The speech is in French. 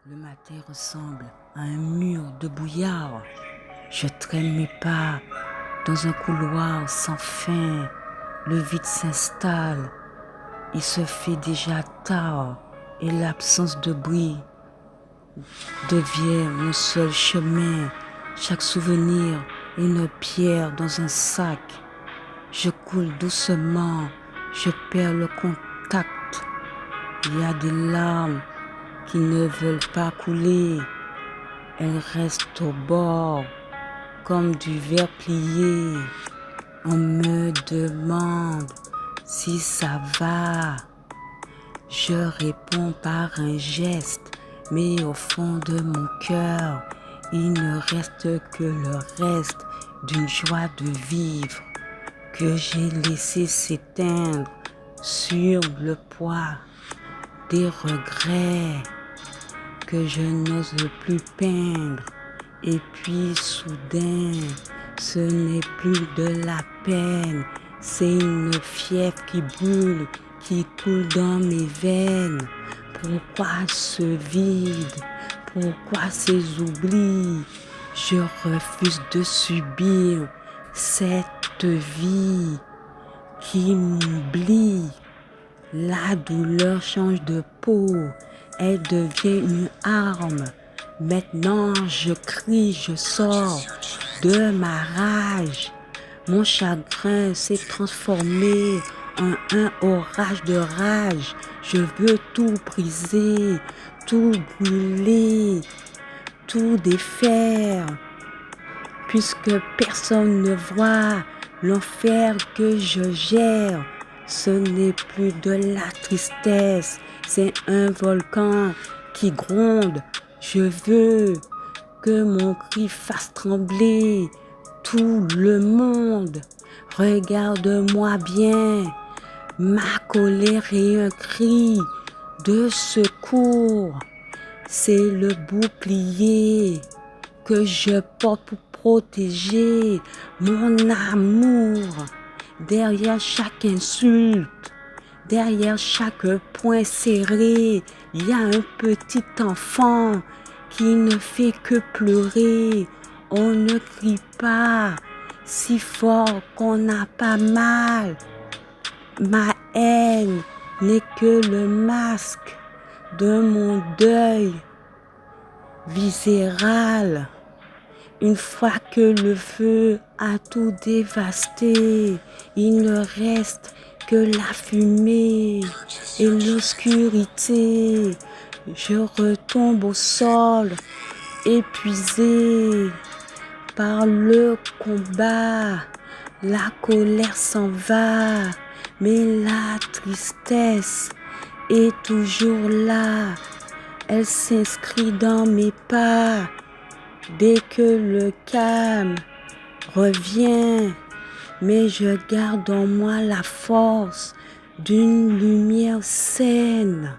Le matin ressemble à un mur de brouillard. Je traîne mes pas dans un couloir sans fin. Le vide s'installe. Il se fait déjà tard et l'absence de bruit devient mon seul chemin. Chaque souvenir est une pierre dans un sac. Je coule doucement, je perds le contact. Il y a des larmes qui ne veulent pas couler. Elles restent au bord comme du verre plié. On me demande si ça va. Je réponds par un geste, mais au fond de mon cœur, il ne reste que le reste d'une joie de vivre que j'ai laissé s'éteindre sur le poids des regrets que je n'ose plus peindre. Et puis soudain, ce n'est plus de la peine, c'est une fièvre qui brûle, qui coule dans mes veines. Pourquoi ce vide? Pourquoi ces oublis? Je refuse de subir cette vie qui m'oublie. La douleur change de peau, elle devient une arme. Maintenant je crie, je sors de ma rage. Mon chagrin s'est transformé en un orage de rage. Je veux tout briser, tout brûler, tout défaire. Puisque personne ne voit l'enfer que je gère. Ce n'est plus de la tristesse, c'est un volcan qui gronde. Je veux que mon cri fasse trembler tout le monde. Regarde-moi bien, ma colère est un cri de secours. C'est le bouclier que je porte pour protéger mon amour. Derrière chaque insulte, derrière chaque poing serré, il y a un petit enfant qui ne fait que pleurer. On ne crie pas si fort qu'on n'a pas mal. Ma haine n'est que le masque de mon deuil viscéral. Une fois que le feu a tout dévasté, il ne reste que la fumée et l'obscurité. Je retombe au sol, épuisé par le combat. La colère s'en va, mais la tristesse est toujours là. Elle s'inscrit dans mes pas. Dès que le calme revient, mais je garde en moi la force d'une lumière saine.